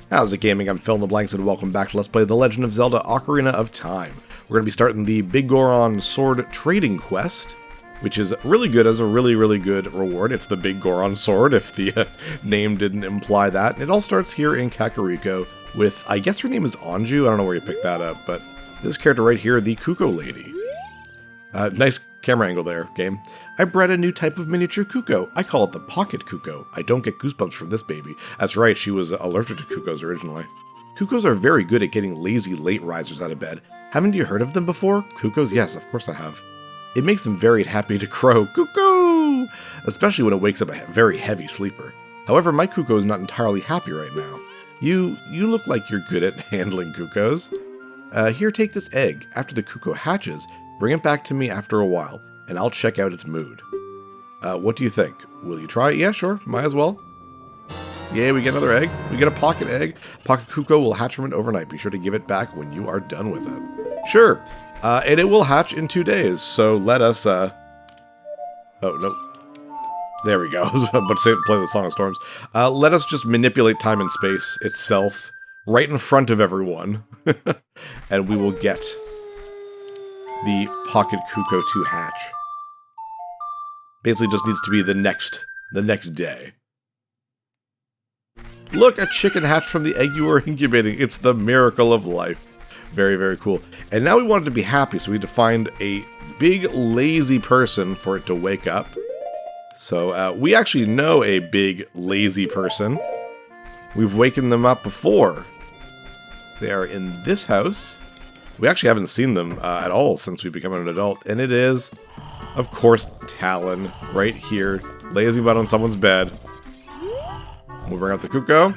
How's it gaming? I'm Phil in the Blanks and welcome back to Let's Play The Legend of Zelda Ocarina of Time. We're going to be starting the Big Goron Sword Trading Quest, which is really good as a really good reward. It's the Big Goron Sword, if the name didn't imply that. And it all starts here in Kakariko with, I guess her name is Anju, I don't know where you picked that up, but this character right here, the Kuko Lady. Nice camera angle there, game. I bred a new type of miniature Kuko. I call it the Pocket Kuko. I don't get goosebumps from this baby. That's right, she was allergic to Kukos originally. Kukos are very good at getting lazy late risers out of bed. Haven't you heard of them before? Kukos? Yes, of course I have. It makes them very happy to crow, Kuko! Especially when it wakes up a very heavy sleeper. However, my Kuko is not entirely happy right now. You look like you're good at handling Kukos. Here, take this egg. After the Kuko hatches, bring it back to me after a while, and I'll check out its mood. What do you think? Will you try it? Yeah, sure. Might as well. Yeah, we get another egg. We get a pocket egg. Pocket Kuko will hatch from it overnight. Be sure to give it back when you are done with it. Sure. And it will hatch in 2 days, so let us, Oh, no. There we go. I was about to say, play the Song of Storms. Let us just manipulate time and space itself right in front of everyone. And we will get the Pocket Kuko to hatch. Basically just needs to be the next day. Look, a chicken hatched from the egg you were incubating. It's the miracle of life. Very cool. And now we want it to be happy, so we need to find a big lazy person for it to wake up. So we actually know a big lazy person. We've wakened them up before. They are in this house. We actually haven't seen them at all since we become an adult, and it is, of course, Talon, right here, lazy butt on someone's bed. We'll bring out the Kuko.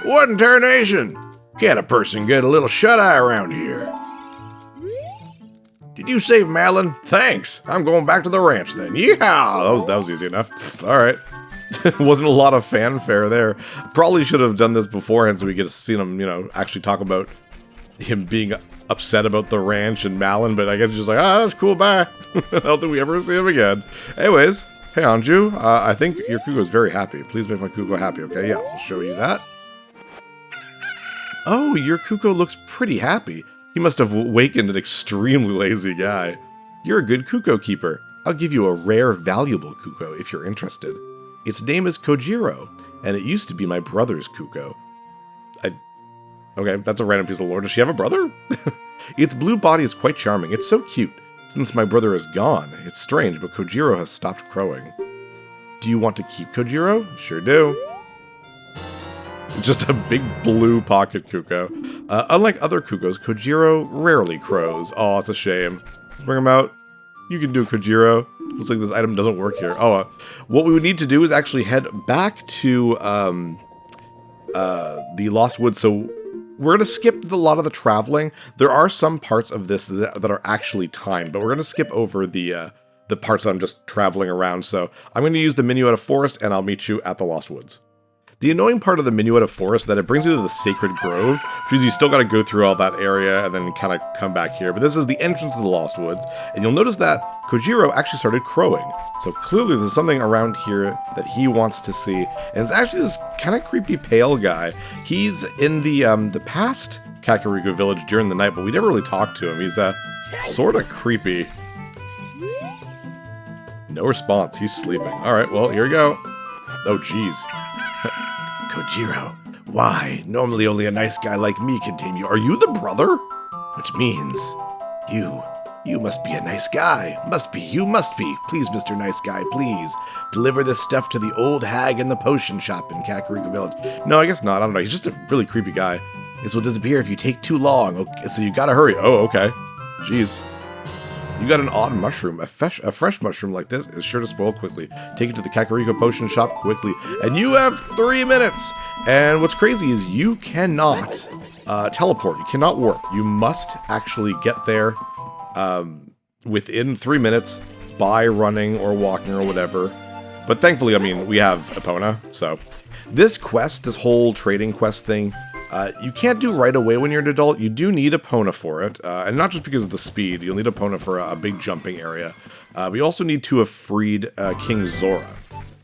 What in tarnation? Can't a person get a little shut-eye around here? Did you save Malin? Thanks. I'm going back to the ranch then. Yeehaw! That was easy enough. All right. Wasn't a lot of fanfare there. Probably should have done this beforehand so we could have seen him, actually talk about him being upset about the ranch and Malin, but I guess he's just like, that's cool, bye. I don't think we ever see him again. Anyways, hey Anju, I think your Kuko is very happy. Please make my Kuko happy, okay? Yeah, I'll show you that. Oh, your Kuko looks pretty happy. He must have awakened an extremely lazy guy. You're a good Kuko keeper. I'll give you a rare, valuable Kuko if you're interested. Its name is Kojiro, and it used to be my brother's Kuko. Okay, that's a random piece of lore. Does she have a brother? Its blue body is quite charming. It's so cute. Since my brother is gone, it's strange, but Kojiro has stopped crowing. Do you want to keep Kojiro? Sure do. Just a big blue pocket Kuko. Unlike other Kukos, Kojiro rarely crows. Oh, it's a shame. Bring him out. You can do Kojiro. Looks like this item doesn't work here. Oh, what we would need to do is actually head back to the Lost Woods. So we're going to skip a lot of the traveling. There are some parts of this that are actually timed, but we're going to skip over the parts that I'm just traveling around. So I'm going to use the Minuetta Forest, and I'll meet you at the Lost Woods. The annoying part of the Minuetta Forest is that it brings you to the Sacred Grove, which means you still got to go through all that area and then kind of come back here. But this is the entrance to the Lost Woods, and you'll notice that Kojiro actually started crowing. So clearly there's something around here that he wants to see, and it's actually this kind of creepy pale guy. He's in the past Kakariko village during the night, but we never really talked to him. He's sort of creepy. No response. He's sleeping. All right, well, here we go. Oh, jeez. Kojiro, why? Normally only a nice guy like me can tame you. Are you the brother? Which means, you must be a nice guy. You must be. Please, Mr. Nice Guy, please. Deliver this stuff to the old hag in the potion shop in Kakariko Village. No, I guess not. I don't know. He's just a really creepy guy. This will disappear if you take too long. Okay, so you gotta hurry. Oh, okay. Jeez. You got an odd mushroom. A fresh mushroom like this is sure to spoil quickly. Take it to the Kakariko Potion Shop quickly. And you have 3 minutes! And what's crazy is you cannot teleport. You cannot warp. You must actually get there within 3 minutes by running or walking or whatever. But thankfully, I mean, we have Epona, so. This quest, this whole trading quest thing, you can't do right away when you're an adult. You do need Epona for it, and not just because of the speed. You'll need Epona for a big jumping area. We also need to have freed King Zora.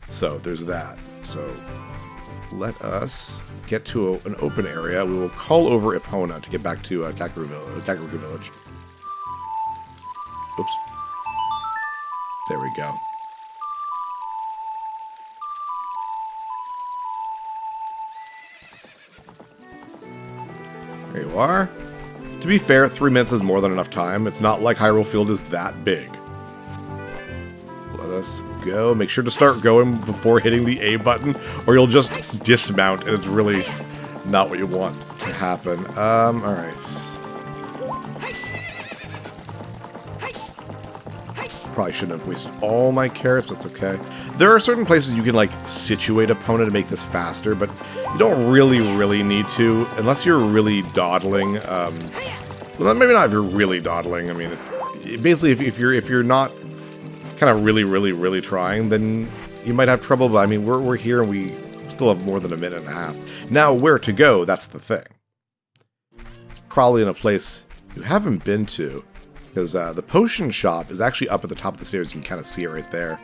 So there's that. So let us get to an open area. We will call over Epona to get back to Kakariko Village. Oops. There we go. There you are. To be fair, 3 minutes is more than enough time. It's not like Hyrule Field is that big. Let us go. Make sure to start going before hitting the A button, or you'll just dismount, and it's really not what you want to happen. Alright. Probably shouldn't have wasted all my carrots, but it's okay. There are certain places you can, like, situate Epona to make this faster, but you don't really need to, unless you're really dawdling. Well, maybe not if you're really dawdling. I mean, basically, if you're not kind of really trying, then you might have trouble. But I mean, we're here and we still have more than a minute and a half. Now, where to go? That's the thing. It's probably in a place you haven't been to. Because the potion shop is actually up at the top of the stairs. You can kind of see it right there.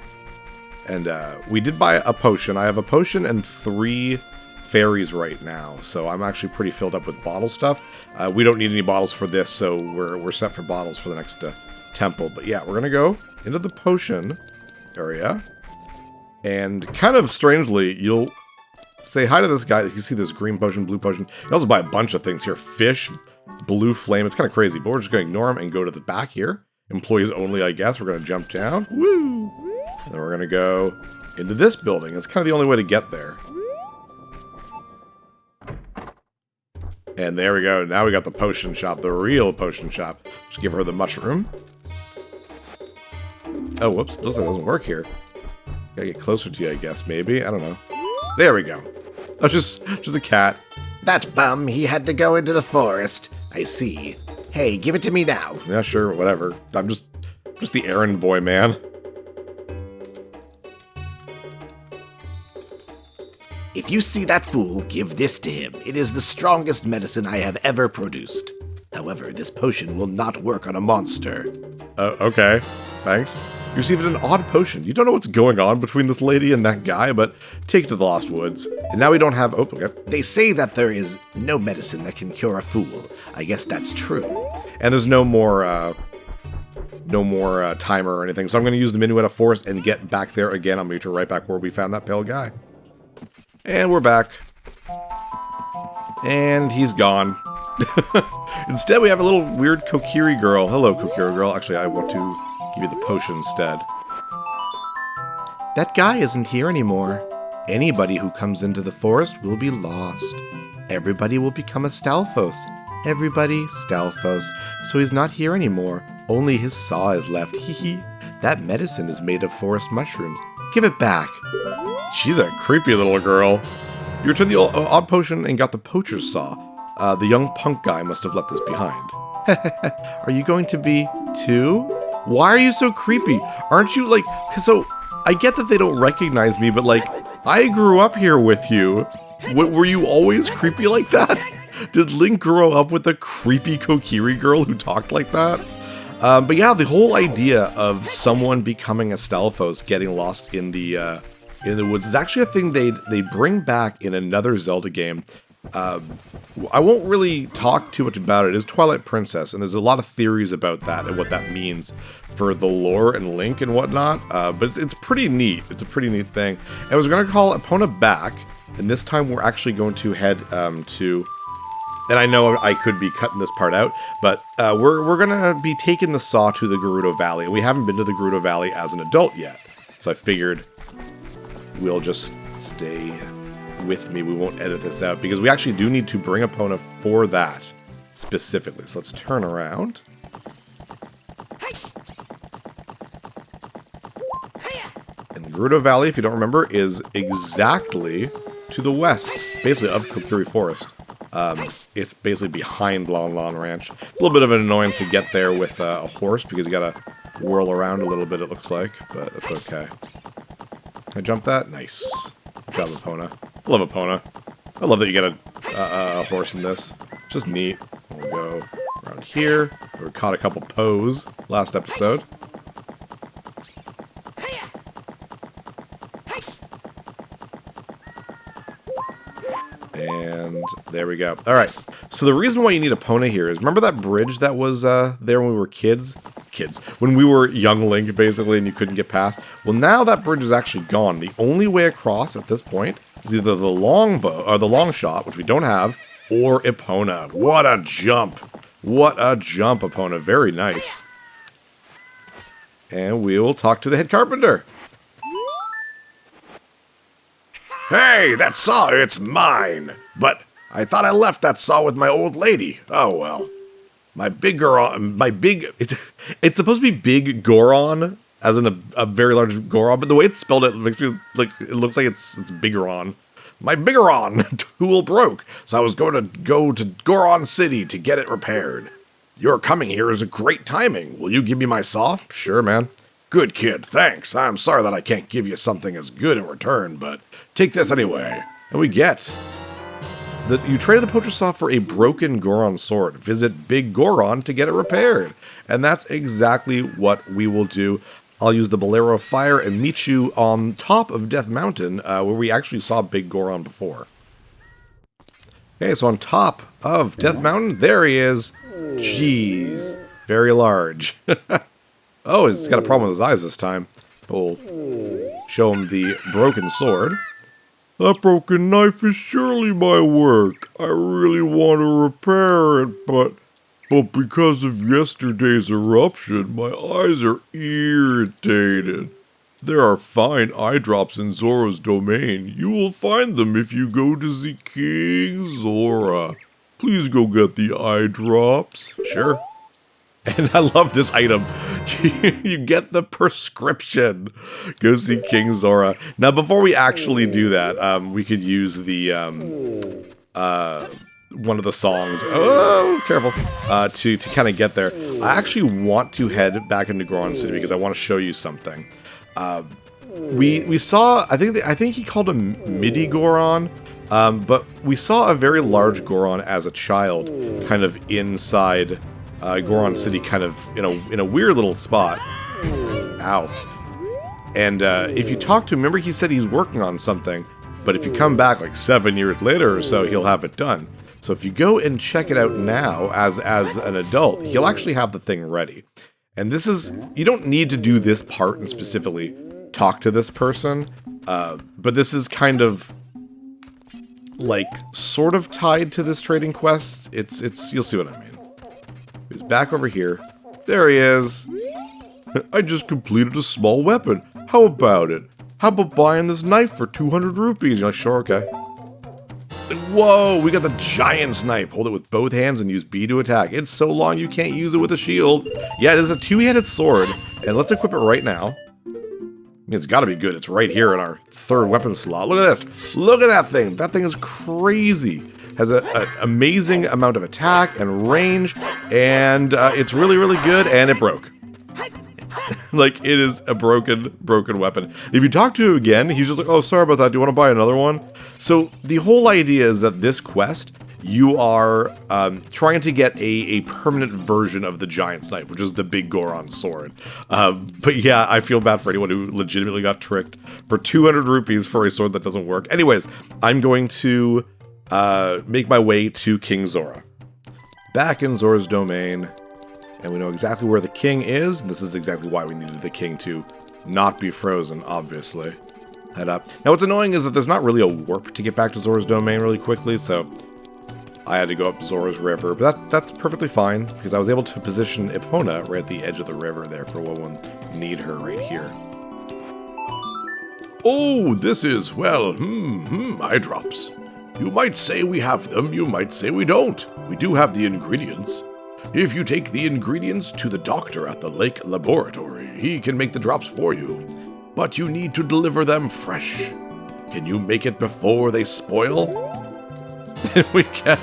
And we did buy a potion. I have a potion and 3 fairies right now. So I'm actually pretty filled up with bottle stuff. We don't need any bottles for this, so we're set for bottles for the next temple. But yeah, we're going to go into the potion area. And kind of strangely, you'll say hi to this guy. You can see this green potion, blue potion. You can also buy a bunch of things here. Fish, blue flame. It's kind of crazy, but we're just going to ignore him and go to the back here. Employees only, I guess. We're going to jump down. Woo! And then we're going to go into this building. It's kind of the only way to get there. And there we go. Now we got the potion shop, the real potion shop. Just give her the mushroom. Oh, whoops. Looks like it doesn't work here. Gotta get closer to you, I guess, maybe. I don't know. There we go. Oh, just a cat. That bum, he had to go into the forest. I see. Hey, give it to me now. Yeah, sure, whatever. I'm just the errand boy, man. If you see that fool, give this to him. It is the strongest medicine I have ever produced. However, this potion will not work on a monster. Okay. Thanks. You received an odd potion. You don't know what's going on between this lady and that guy, but take it to the Lost Woods. And now we don't have... Oh, okay. They say that there is no medicine that can cure a fool. I guess that's true. And there's no more timer or anything. So I'm going to use the Minuetta Forest and get back there again. I'll meet you right back where we found that pale guy. And we're back. And he's gone. Instead, we have a little weird Kokiri girl. Hello, Kokiri girl. Actually, I want to give you the potion instead. That guy isn't here anymore. Anybody who comes into the forest will be lost. Everybody will become a Stalfos. Everybody Stalfos. So he's not here anymore. Only his saw is left. Hee. That medicine is made of forest mushrooms. Give it back. She's a creepy little girl. You returned the odd potion and got the poacher's saw. The young punk guy must have left this behind. Are you going to be too? Why are you so creepy? Aren't you like... So, I get that they don't recognize me, but like, I grew up here with you. Were you always creepy like that? Did Link grow up with a creepy Kokiri girl who talked like that? But yeah, the whole idea of someone becoming a Stalfos getting lost in the woods is actually a thing they bring back in another Zelda game. I won't really talk too much about it. It is Twilight Princess, and there's a lot of theories about that and what that means for the lore and Link and whatnot. But it's pretty neat. It's a pretty neat thing. And I was going to call Epona back, and this time we're actually going to head to... And I know I could be cutting this part out, but we're going to be taking the saw to the Gerudo Valley. We haven't been to the Gerudo Valley as an adult yet, so I figured we'll just stay with me. We won't edit this out, because we actually do need to bring Epona for that specifically. So let's turn around. And the Gerudo Valley, if you don't remember, is exactly to the west, basically, of Kokiri Forest. It's basically behind Lon Lon Ranch. It's a little bit of an annoyance to get there with a horse, because you gotta whirl around a little bit, it looks like, but it's okay. Can I jump that? Nice. Good job, Epona. I love Epona. I love that you get a horse in this. It's just neat. We'll go around here. We caught a couple Poes last episode. There we go. All right. So the reason why you need Epona here is, remember that bridge that was there when we were kids? When we were young Link, basically, and you couldn't get past? Well, now that bridge is actually gone. The only way across at this point is either the longbow, or the long shot, which we don't have, or Epona. What a jump. What a jump, Epona. Very nice. And we will talk to the head carpenter. Hey, that saw, it's mine. But I thought I left that saw with my old lady. Oh, well. It's supposed to be Big Goron, as in a very large Goron, but the way it's spelled, it makes me, like, it looks like it's Bigoron. My Bigoron tool broke, so I was going to go to Goron City to get it repaired. Your coming here is a great timing. Will you give me my saw? Sure, man. Good kid, thanks. I'm sorry that I can't give you something as good in return, but take this anyway. And we get... You traded the poacher saw for a broken Goron sword. Visit Big Goron to get it repaired. And that's exactly what we will do. I'll use the Bolero of Fire and meet you on top of Death Mountain, where we actually saw Big Goron before. Okay, so on top of Death Mountain, there he is. Jeez, very large. Oh, he's got a problem with his eyes this time. But we'll show him the broken sword. That broken knife is surely my work. I really want to repair it, but because of yesterday's eruption, my eyes are irritated. There are fine eye drops in Zora's domain. You will find them if you go to the King Zora. Please go get the eye drops. Sure. And I love this item. You get the prescription. Go see King Zora. Now, before we actually do that, we could use the one of the songs. Oh, careful. To kind of get there. I actually want to head back into Goron City because I want to show you something. We saw. I think he called him Midi Goron. But we saw a very large Goron as a child, kind of inside Goron City, kind of in a weird little spot. Ow. And if you talk to him, remember he said he's working on something, but if you come back like 7 years later or so, he'll have it done. So if you go and check it out now as an adult, he'll actually have the thing ready. And this is, you don't need to do this part and specifically talk to this person, but this is kind of like sort of tied to this trading quest. It's you'll see what I mean. He's back over here. There he is. I just completed a small weapon. How about it? How about buying this knife for 200 rupees? You're like, sure, okay. Whoa, we got the Giant's Knife. Hold it with both hands and use B to attack. It's so long you can't use it with a shield. Yeah, it is a two-handed sword. And let's equip it right now. I mean, it's gotta be good. It's right here in our third weapon slot. Look at this. Look at that thing. That thing is crazy. Has an amazing amount of attack and range. And it's really, really good. And it broke. Like, it is a broken weapon. If you talk to him again, he's just like, oh, sorry about that. Do you want to buy another one? So the whole idea is that this quest, you are trying to get a permanent version of the Giant's Knife, which is the Big Goron sword. But yeah, I feel bad for anyone who legitimately got tricked for 200 rupees for a sword that doesn't work. Anyways, I'm going to make my way to King Zora. Back in Zora's domain. And we know exactly where the king is, and this is exactly why we needed the king to not be frozen, obviously. Head up. Now, what's annoying is that there's not really a warp to get back to Zora's domain really quickly, so I had to go up Zora's river, but that's perfectly fine, because I was able to position Epona right at the edge of the river there for when we'll need her right here. Oh, this is, well, eye drops. You might say we have them, you might say we don't. We do have the ingredients. If you take the ingredients to the doctor at the lake laboratory, he can make the drops for you. But you need to deliver them fresh. Can you make it before they spoil? Then we get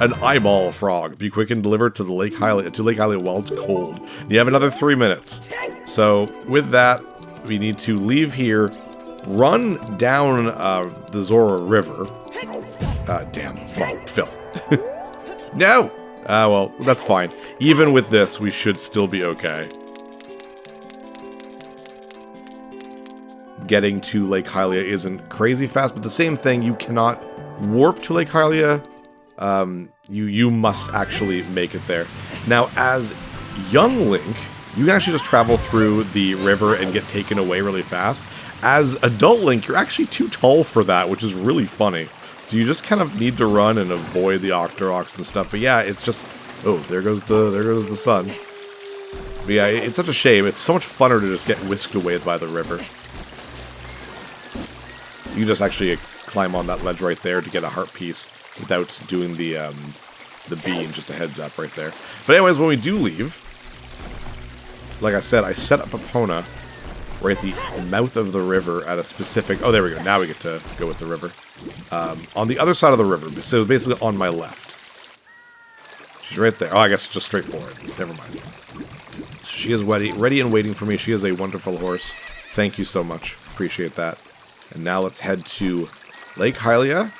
an eyeball frog. Be quick and deliver to the Lake Hylia while it's cold. You have another 3 minutes. So with that, we need to leave here, run down the Zora River. Damn. Come on, Phil. No! Well, that's fine. Even with this, we should still be okay. Getting to Lake Hylia isn't crazy fast, but the same thing, you cannot warp to Lake Hylia you must actually make it there. Now, as young Link, you can actually just travel through the river and get taken away really fast. As adult Link, you're actually too tall for that, which is really funny. So you just kind of need to run and avoid the Octoroks and stuff. But yeah, it's just... Oh, there goes the sun. But yeah, it's such a shame. It's so much funner to just get whisked away by the river. You can just actually climb on that ledge right there to get a heart piece without doing the beam. Just a heads up right there. But anyways, when we do leave, like I said, I set up Epona right at the mouth of the river at a specific... Oh, there we go. Now we get to go with the river. On the other side of the river, so basically on my left. She's right there. Oh, I guess it's just straight forward. Never mind. So she is ready and waiting for me. She is a wonderful horse. Thank you so much. Appreciate that. And now let's head to Lake Hylia,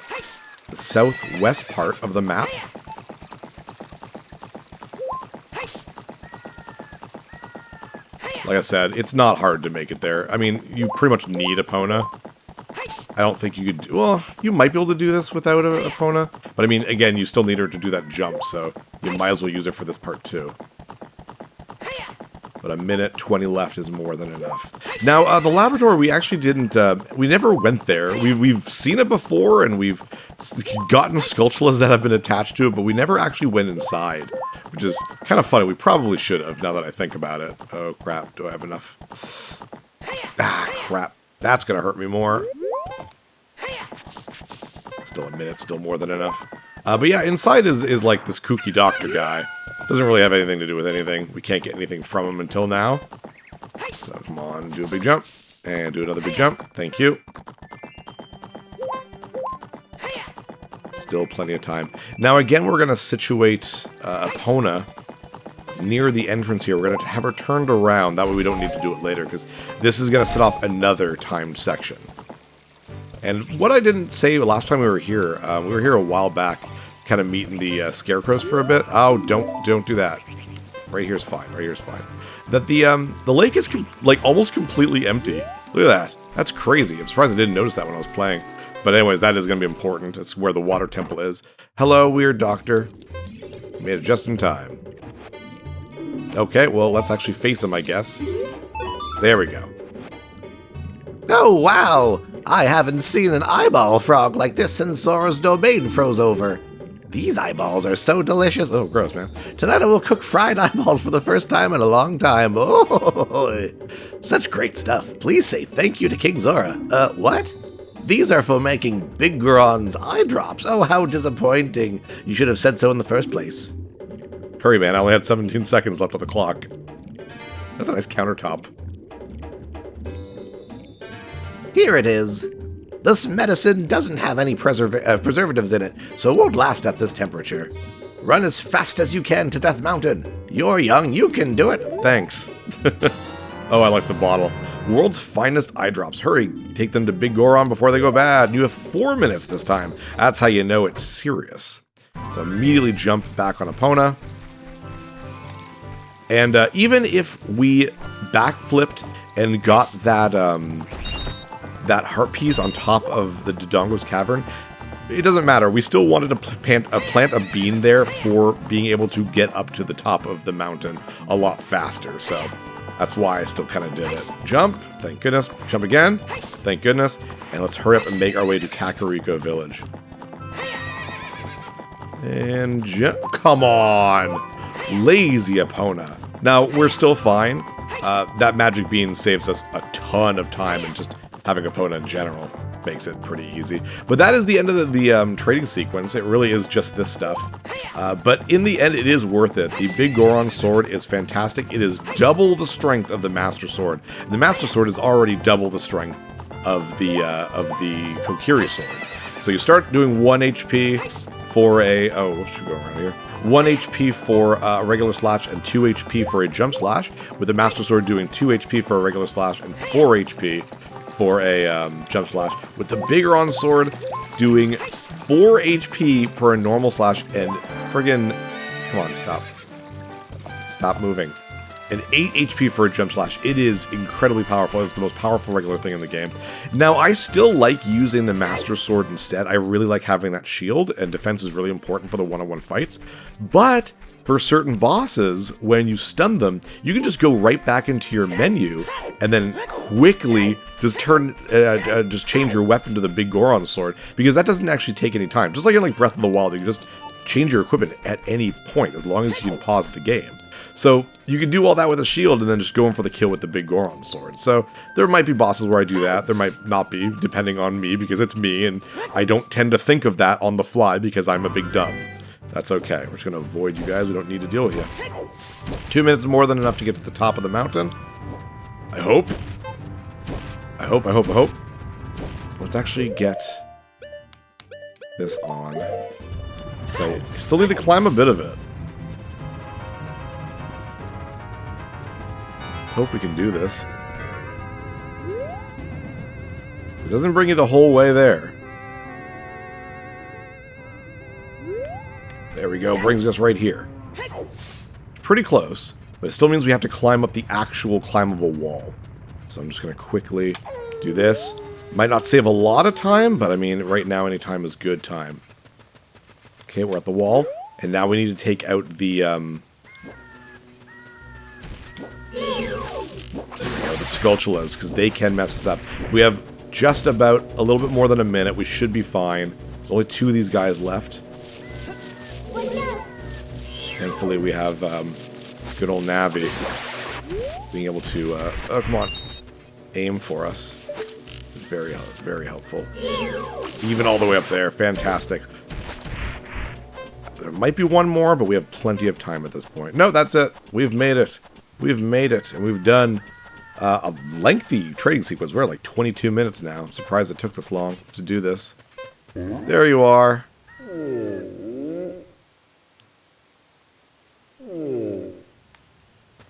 the southwest part of the map. Like I said, it's not hard to make it there. I mean, you pretty much need Epona. I don't think you could... Well, you might be able to do this without Epona. But I mean, again, you still need her to do that jump, so you might as well use her for this part too. But a minute 20 left is more than enough. Now, the laboratory, we actually didn't... we never went there. We've seen it before, and we've gotten Skulltulas that have been attached to it, but we never actually went inside. Which is kind of funny. We probably should have, now that I think about it. Oh, crap. Do I have enough? Ah, crap. That's going to hurt me more. Still a minute, still more than enough. But yeah, inside is like this kooky doctor guy. Doesn't really have anything to do with anything. We can't get anything from him until now. So come on, do a big jump. And do another big jump. Thank you. Still plenty of time. Now again, we're going to situate Epona near the entrance here. We're going to have her turned around. That way we don't need to do it later, because this is going to set off another timed section. And what I didn't say last time we were here a while back, kind of meeting the scarecrows for a bit. Oh, don't do that. Right here's fine. Right here's fine. That the lake is like almost completely empty. Look at that. That's crazy. I'm surprised I didn't notice that when I was playing. But anyways, that is going to be important. It's where the water temple is. Hello, weird doctor. Made it just in time. Okay, well, let's actually face him, I guess. There we go. Oh, wow! I haven't seen an eyeball frog like this since Zora's domain froze over. These eyeballs are so delicious. Oh, gross, man. Tonight I will cook fried eyeballs for the first time in a long time. Oh, such great stuff. Please say thank you to King Zora. What? These are for making Big Goron's eye drops. Oh, how disappointing. You should have said so in the first place. Hurry, man. I only had 17 seconds left on the clock. That's a nice countertop. Here it is. This medicine doesn't have any preservatives in it, so it won't last at this temperature. Run as fast as you can to Death Mountain. You're young, you can do it. Thanks. Oh, I like the bottle. World's finest eye drops. Hurry, take them to Big Goron before they go bad. You have 4 minutes this time. That's how you know it's serious. So immediately jump back on Epona. And even if we backflipped and got that that heart piece on top of the Dodongo's cavern, it doesn't matter. We still wanted to plant a bean there for being able to get up to the top of the mountain a lot faster. So that's why I still kind of did it. Jump, thank goodness. Jump again, thank goodness. And let's hurry up and make our way to Kakariko Village. And jump. Come on! Lazy Epona. Now, we're still fine. That magic bean saves us a ton of time, and just having Epona in general makes it pretty easy. But that is the end of the trading sequence. It really is just this stuff. But in the end, it is worth it. The Big Goron sword is fantastic. It is double the strength of the Master Sword. And the Master Sword is already double the strength of the Kokiri sword. So you start doing 1 HP for a... Oh, whoops, we're going around here. 1 HP for a regular slash and 2 HP for a jump slash, with the Master Sword doing 2 HP for a regular slash and 4 HP for a jump slash, with the Big Goron sword doing 4 HP for a normal slash and friggin... Come on, stop. Stop moving. And 8 HP for a jump slash. It is incredibly powerful. It's the most powerful regular thing in the game. Now, I still like using the Master Sword instead. I really like having that shield, and defense is really important for the one-on-one fights. But for certain bosses, when you stun them, you can just go right back into your menu and then quickly just just change your weapon to the Big Goron sword, because that doesn't actually take any time. Just like in Breath of the Wild, you can just change your equipment at any point as long as you can pause the game. So you can do all that with a shield and then just go in for the kill with the Big Goron sword. So there might be bosses where I do that. There might not be, depending on me, because it's me, and I don't tend to think of that on the fly because I'm a big dumb. That's okay. We're just going to avoid you guys. We don't need to deal with you. 2 minutes is more than enough to get to the top of the mountain. I hope. I hope. Let's actually get this on. So I still need to climb a bit of it. Let's hope we can do this. It doesn't bring you the whole way there. There we go, brings us right here. Pretty close, but it still means we have to climb up the actual climbable wall. So I'm just going to quickly do this. Might not save a lot of time, but I mean, right now any time is good time. Okay, we're at the wall, and now we need to take out the Skulltulas, because they can mess us up. We have just about a little bit more than a minute. We should be fine. There's only 2 of these guys left. Thankfully, we have good old Navi being able to, oh, come on, aim for us. Very, very helpful. Even all the way up there. Fantastic. There might be one more, but we have plenty of time at this point. No, that's it. We've made it. We've made it. And we've done a lengthy trading sequence. We're at like 22 minutes now. I'm surprised it took this long to do this. There you are.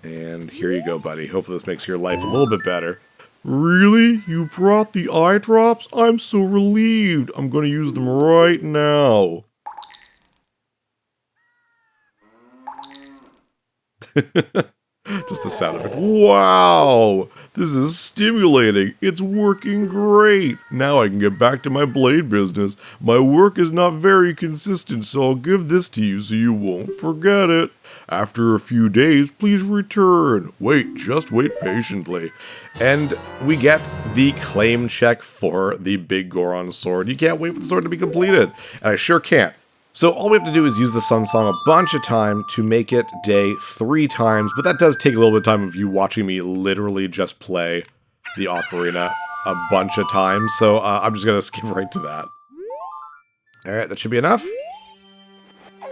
And here you go, buddy. Hopefully this makes your life a little bit better. Really? You brought the eye drops? I'm so relieved. I'm going to use them right now. Just the sound of it. Wow! This is stimulating. It's working great. Now I can get back to my blade business. My work is not very consistent, so I'll give this to you so you won't forget it. After a few days, please return. Wait, just wait patiently. And we get the claim check for the Big Goron sword. You can't wait for the sword to be completed. And I sure can't. So all we have to do is use the Sun Song a bunch of time to make it day 3 times, but that does take a little bit of time of you watching me literally just play the Ocarina a bunch of times, so I'm just going to skip right to that. Alright, that should be enough.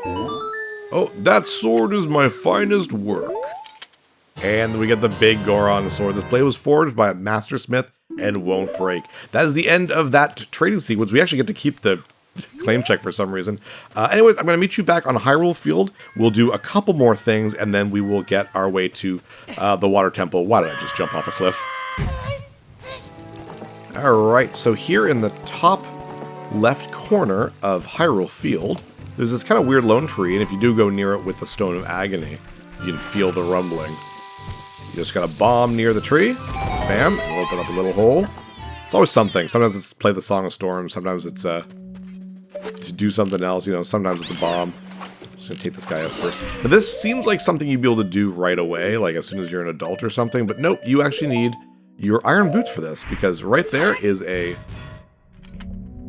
Oh, that sword is my finest work. And we get the Big Goron sword. This blade was forged by a mastersmith and won't break. That is the end of that trading sequence. We actually get to keep the claim check for some reason. Anyways, I'm going to meet you back on Hyrule Field. We'll do a couple more things, and then we will get our way to the Water Temple. Why did I just jump off a cliff? Alright, so here in the top left corner of Hyrule Field, there's this kind of weird lone tree, and if you do go near it with the Stone of Agony, you can feel the rumbling. You just got a bomb near the tree. Bam, it'll open up a little hole. It's always something. Sometimes it's play the Song of Storms, sometimes it's to do something else, you know, sometimes it's a bomb. Just gonna take this guy out first. Now this seems like something you'd be able to do right away, like as soon as you're an adult or something, but nope, you actually need your iron boots for this, because right there is a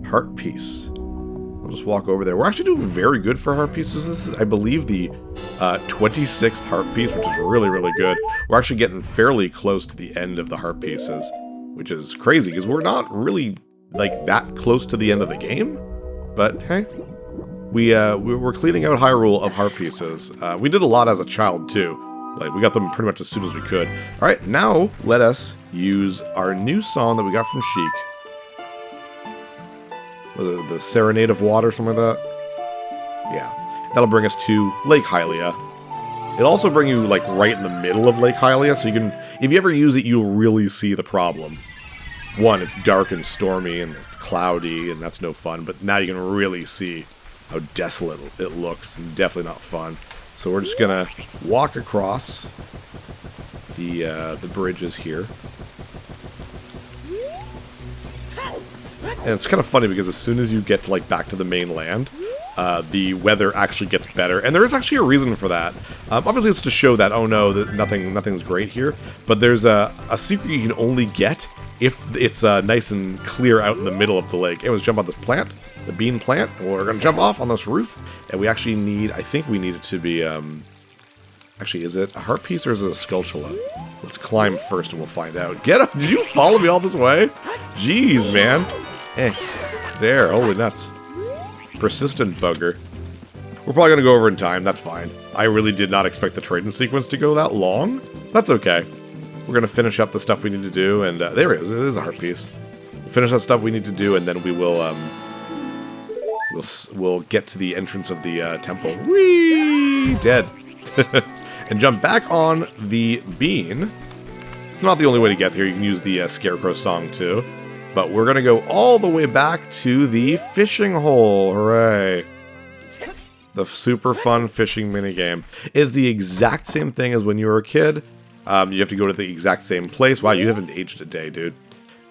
heart piece. We'll just walk over there. We're actually doing very good for heart pieces. This is, I believe, the 26th heart piece, which is really, really good. We're actually getting fairly close to the end of the heart pieces, which is crazy, because we're not really, like, that close to the end of the game. But, hey, we're cleaning out Hyrule of heart pieces. We did a lot as a child, too. Like, we got them pretty much as soon as we could. Alright, now let us use our new song that we got from Sheik. Was it the Serenade of Water, something like that? Yeah. That'll bring us to Lake Hylia. It'll also bring you, like, right in the middle of Lake Hylia, so you can, if you ever use it, you'll really see the problem. One, it's dark and stormy, and it's cloudy, and that's no fun, but now you can really see how desolate it looks, and definitely not fun. So we're just gonna walk across the bridges here. And it's kind of funny because as soon as you get to, like, back to the mainland, the weather actually gets better, and there is actually a reason for that. Obviously, it's to show that, oh no, that nothing's great here, but there's a secret you can only get if it's nice and clear out in the middle of the lake. Anyways, jump on this plant, the bean plant, and we're going to jump off on this roof, and we actually need, I think we need it to be, actually, is it a heart piece or is it a skulltula? Let's climb first and we'll find out. Get up! Did you follow me all this way? Jeez, man. There, holy nuts. Persistent bugger. We're probably gonna go over in time, that's fine. I really did not expect the trading sequence to go that long. That's okay. We're gonna finish up the stuff we need to do, and there it is a heart piece. We'll finish that stuff we need to do, and then we will, we'll get to the entrance of the temple. Whee! Dead. And jump back on the bean. It's not the only way to get there, you can use the Scarecrow song too. But we're gonna go all the way back to the fishing hole. Hooray. The super fun fishing minigame is the exact same thing as when you were a kid. You have to go to the exact same place. Wow, you haven't aged a day, dude.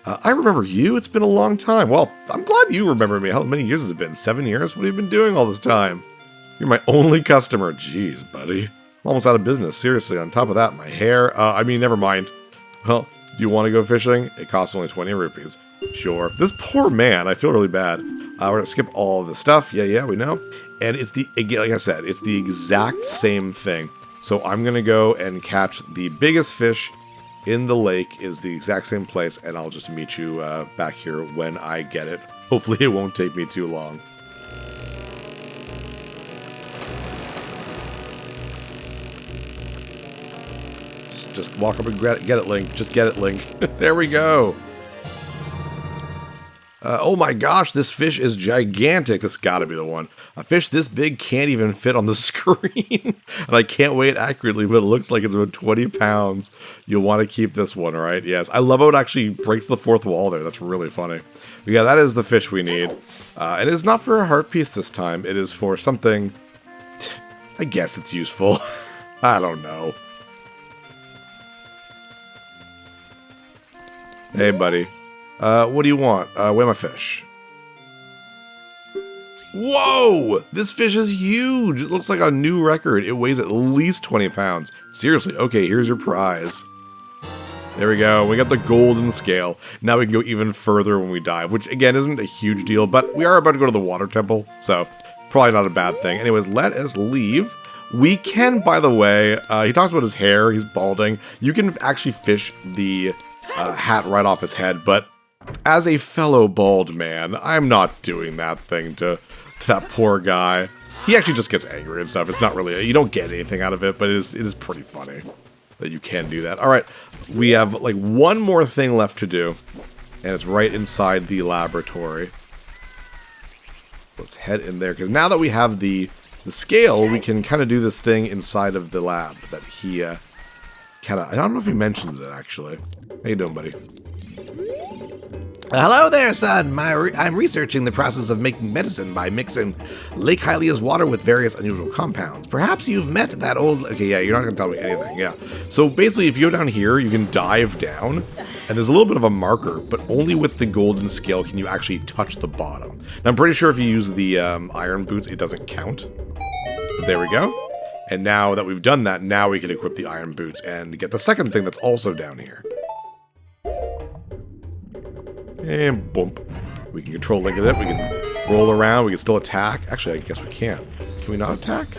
I remember you. It's been a long time. Well, I'm glad you remember me. How many years has it been? 7 years? What have you been doing all this time? You're my only customer. Jeez, buddy. I'm almost out of business. Seriously, on top of that, my hair. I mean, never mind. Well, do you want to go fishing? It costs only 20 rupees. Sure. This poor man, I feel really bad. We're going to skip all of the stuff. Yeah, we know. And it's like I said, it's the exact same thing. So I'm going to go and catch the biggest fish in the lake is the exact same place, and I'll just meet you back here when I get it. Hopefully it won't take me too long. Just walk up and get it, Link. Just get it, Link. There we go. Oh my gosh, this fish is gigantic. This gotta be the one. A fish this big can't even fit on the screen. And I can't weigh it accurately, but it looks like it's about 20 pounds. You'll want to keep this one, right? Yes. I love how it actually breaks the fourth wall there. That's really funny. But yeah, that is the fish we need. And it's not for a heart piece this time. It is for something... I guess it's useful. I don't know. Hey, buddy. What do you want? Weigh my fish. Whoa! This fish is huge! It looks like a new record. It weighs at least 20 pounds. Seriously, okay, here's your prize. There we go. We got the golden scale. Now we can go even further when we dive, which, again, isn't a huge deal, but we are about to go to the water temple, so probably not a bad thing. Anyways, let us leave. We can, by the way, he talks about his hair. He's balding. You can actually fish the hat right off his head, but as a fellow bald man, I'm not doing that thing to that poor guy. He actually just gets angry and stuff. It's not really, you don't get anything out of it, but it is pretty funny that you can do that. All right, we have like one more thing left to do, and it's right inside the laboratory. Let's head in there, because now that we have the scale, we can kind of do this thing inside of the lab that he kind of, I don't know if he mentions it actually. How you doing, buddy? Hello there, son. I'm researching the process of making medicine by mixing Lake Hylia's water with various unusual compounds. Perhaps you've met that old... Okay, yeah, you're not going to tell me anything, yeah. So basically, if you go down here, you can dive down, and there's a little bit of a marker, but only with the golden scale can you actually touch the bottom. Now, I'm pretty sure if you use the iron boots, it doesn't count. But there we go. And now that we've done that, now we can equip the iron boots and get the second thing that's also down here. And boom. We can control Link with it. We can roll around. We can still attack. Actually, I guess we can't. Can we not attack?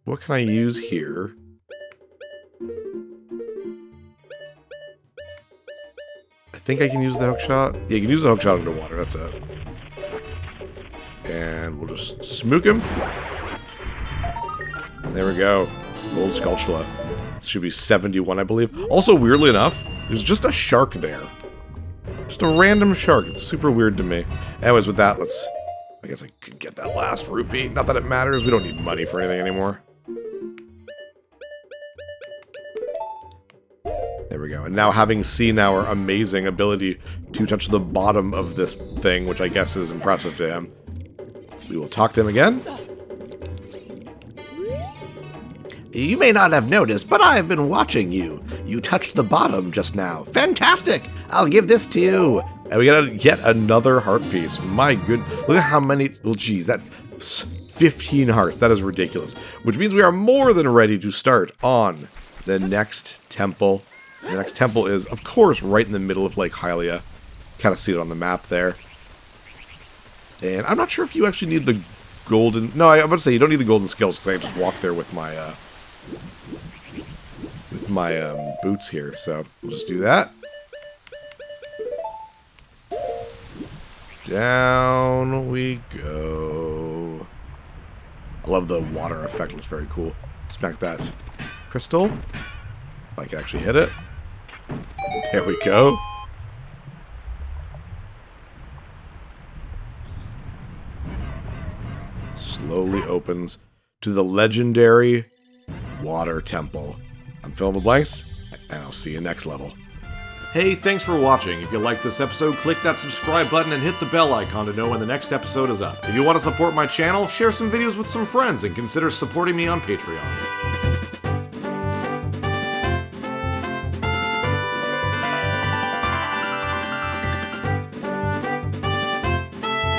What can I use here? I think I can use the hook shot. Yeah, you can use the hook shot underwater. That's it. And we'll just smoke him. There we go. Gold Skulltula. This should be 71, I believe. Also, weirdly enough, there's just a shark there. Just a random shark. It's super weird to me. Anyways, with that, let's... I guess I could get that last rupee. Not that it matters. We don't need money for anything anymore. There we go. And now, having seen our amazing ability to touch the bottom of this thing, which I guess is impressive to him, we will talk to him again. You may not have noticed, but I've been watching you. You touched the bottom just now. Fantastic! I'll give this to you. And we got yet another heart piece. My goodness. Look at how many... Well, geez, that... 15 hearts. That is ridiculous. Which means we are more than ready to start on the next temple. The next temple is, of course, right in the middle of Lake Hylia. Kind of see it on the map there. And I'm not sure if you actually need the golden... No, I'm about to say you don't need the golden skills because I can just walk there with my... boots here. So we'll just do that. Down we go. I love the water effect. Looks very cool. Smack that crystal. If I can actually hit it. There we go. Slowly opens to the legendary water temple. I'm fill in the blanks, and I'll see you next level. Hey, thanks for watching. If you liked this episode, click that subscribe button and hit the bell icon to know when the next episode is up. If you want to support my channel, share some videos with some friends and consider supporting me on Patreon.